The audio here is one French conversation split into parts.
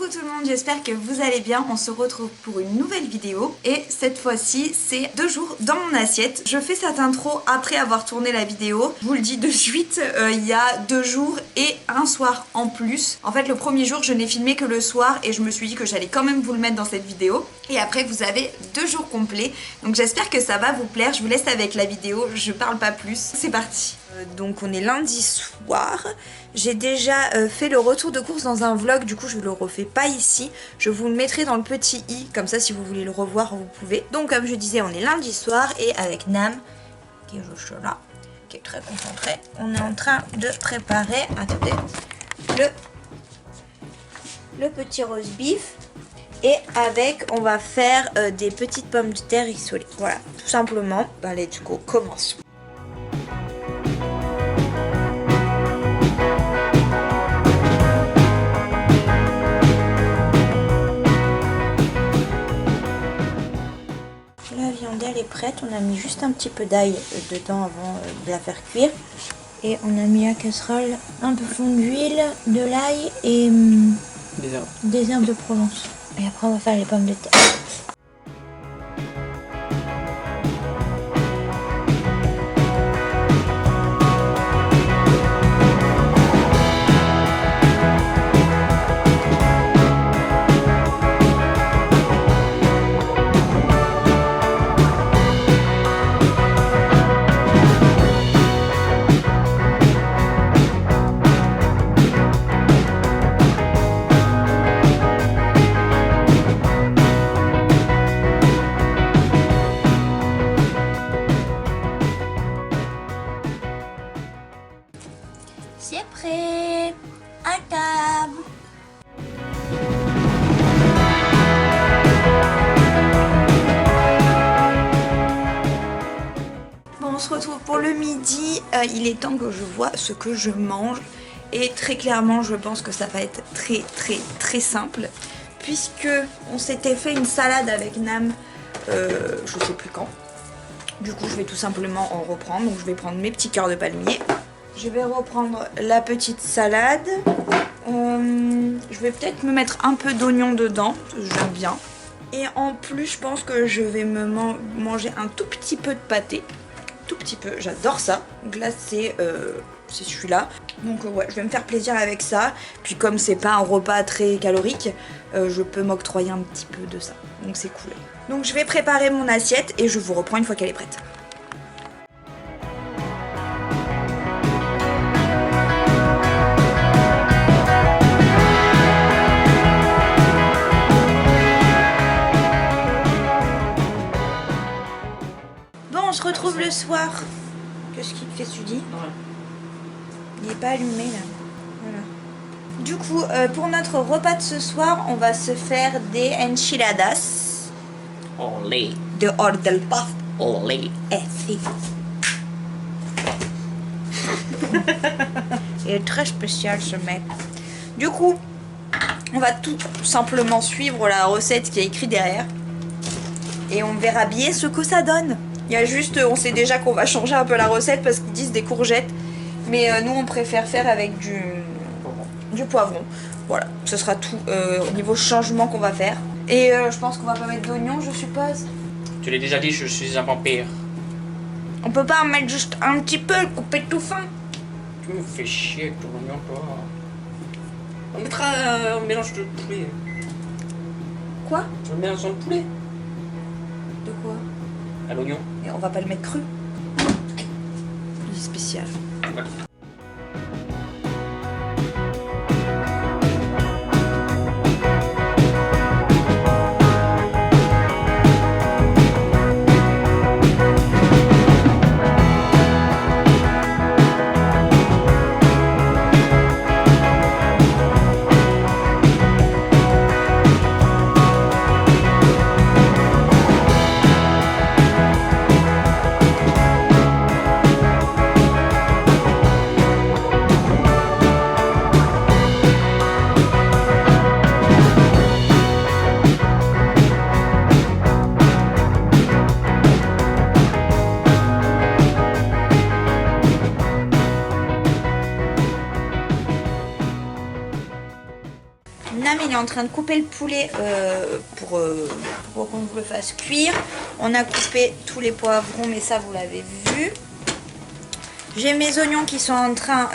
Coucou tout le monde, j'espère que vous allez bien. On se retrouve pour une nouvelle vidéo et cette fois-ci c'est 2 jours dans mon assiette. Je fais cette intro après avoir tourné la vidéo. Je vous le dis de suite, il y a 2 jours et un soir en plus. En fait le premier jour je n'ai filmé que le soir et je me suis dit que j'allais quand même vous le mettre dans cette vidéo. Et après vous avez 2 jours complets. Donc j'espère que ça va vous plaire. Je vous laisse avec la vidéo, je parle pas plus. C'est parti. Donc on est lundi soir. J'ai déjà fait le retour de course dans un vlog, du coup je ne le refais pas ici. Je vous le mettrai dans le petit i, comme ça si vous voulez le revoir vous pouvez. Donc comme je disais on est lundi soir et avec Nam, qui est juste là, qui est très concentré, on est en train de préparer, attendez, le petit roast beef. Et avec on va faire des petites pommes de terre rissolées. Voilà, tout simplement. Allez du coup commençons. La viande elle est prête, on a mis juste un petit peu d'ail dedans avant de la faire cuire. Et on a mis à la casserole un peu fond d'huile, de l'ail et des herbes de Provence. Et après on va faire les pommes de terre. C'est prêt, à table. Bon, on se retrouve pour le midi. Il est temps que je vois ce que je mange. Et très clairement, je pense que ça va être très simple. Puisque on s'était fait une salade avec Nam, je sais plus quand. Du coup, je vais tout simplement en reprendre. Donc, je vais prendre mes petits cœurs de palmier. Je vais reprendre la petite salade. Je vais peut-être me mettre un peu d'oignon dedans. J'aime bien. Et en plus, je pense que je vais me manger un tout petit peu de pâté. Tout petit peu. J'adore ça. Donc là, c'est celui-là. Donc ouais, je vais me faire plaisir avec ça. Puis comme c'est pas un repas très calorique, je peux m'octroyer un petit peu de ça. Donc c'est cool. Donc je vais préparer mon assiette et je vous reprends une fois qu'elle est prête. On se retrouve le soir. Qu'est-ce que tu dis? Il n'est pas allumé là. Voilà. Du coup, pour notre repas de ce soir, on va se faire des enchiladas. Olé. De hors del paf. Olé. Eh si. Il est très spécial ce mec. Du coup, on va tout simplement suivre la recette qui est écrite derrière. Et on verra bien ce que ça donne. Il y a juste, on sait déjà qu'on va changer un peu la recette parce qu'ils disent des courgettes. Mais nous, on préfère faire avec du poivron. Voilà, ce sera tout au niveau changement qu'on va faire. Et je pense qu'on va pas mettre d'oignons, je suppose. Tu l'as déjà dit, je suis un vampire. On peut pas en mettre juste un petit peu, couper tout fin. Tu me fais chier avec ton oignon, toi. On mettra un mélange de poulet. Quoi? Tu veux un mélange de poulet? De quoi? À l'oignon. Et on va pas le mettre cru. Il est spécial. Voilà. Nam il est en train de couper le poulet pour qu'on vous le fasse cuire. On a coupé tous les poivrons, mais ça vous l'avez vu. J'ai mes oignons qui sont en train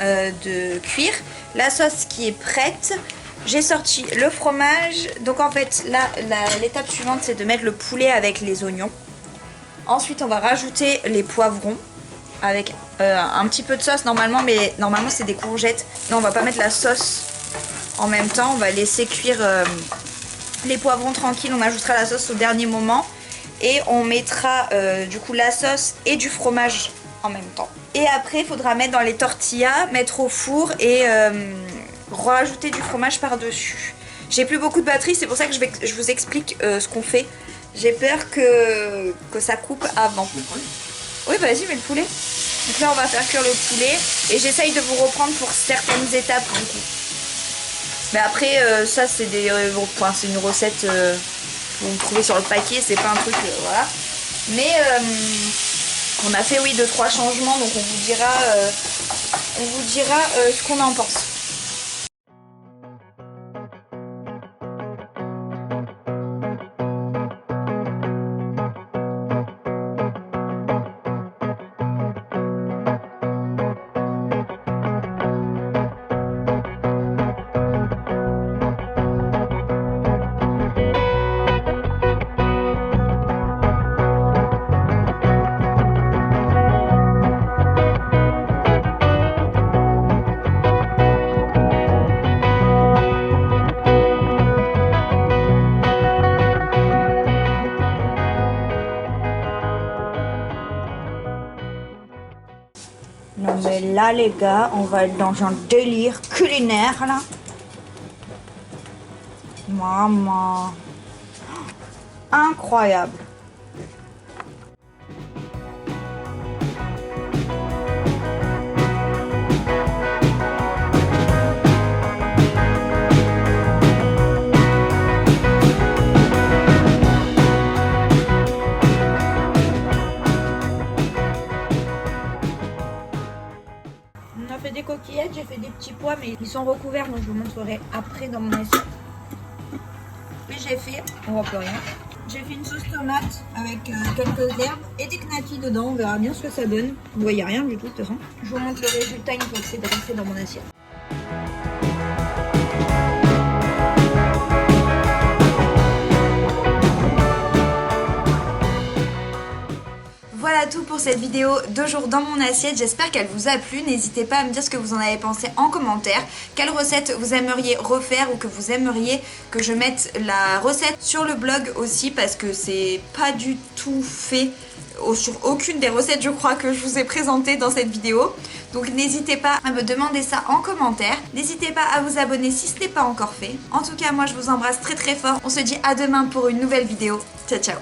de cuire. La sauce qui est prête. J'ai sorti le fromage. Donc en fait là l'étape suivante c'est de mettre le poulet avec les oignons. Ensuite on va rajouter les poivrons avec un petit peu de sauce normalement, mais normalement c'est des courgettes. Non, on va pas mettre la sauce en même temps, on va laisser cuire les poivrons tranquilles. On ajoutera la sauce au dernier moment et on mettra du coup la sauce et du fromage en même temps. Et après il faudra mettre dans les tortillas, mettre au four et rajouter du fromage par dessus. J'ai plus beaucoup de batterie, c'est pour ça que je vous explique ce qu'on fait. J'ai peur que ça coupe avant. Oui, vas-y, mets le poulet. Donc là, on va faire cuire le poulet. Et j'essaye de vous reprendre pour certaines étapes du coup. Mais après, ça, c'est c'est une recette que vous trouvez sur le paquet. C'est pas un truc, voilà. Mais on a fait, oui, 2-3 changements. Donc on vous dira ce qu'on en pense. Non mais là les gars, on va être dans un délire culinaire là. Maman. Incroyable. On a fait des coquillettes, j'ai fait des petits pois, mais ils sont recouverts, donc je vous montrerai après dans mon assiette. Et j'ai fait, on voit plus rien, j'ai fait une sauce tomate avec quelques herbes et des knackis dedans, on verra bien ce que ça donne. Vous voyez rien du tout de toute façon. Je vous montre le résultat une fois que c'est dressé dans mon assiette. Voilà tout pour cette vidéo 2 jours dans mon assiette, j'espère qu'elle vous a plu. N'hésitez pas à me dire ce que vous en avez pensé en commentaire. Quelle recette vous aimeriez refaire ou que vous aimeriez que je mette la recette sur le blog aussi, parce que c'est pas du tout fait sur aucune des recettes je crois que je vous ai présentées dans cette vidéo. Donc n'hésitez pas à me demander ça en commentaire. N'hésitez pas à vous abonner si ce n'est pas encore fait. En tout cas moi je vous embrasse très très fort. On se dit à demain pour une nouvelle vidéo. Ciao ciao.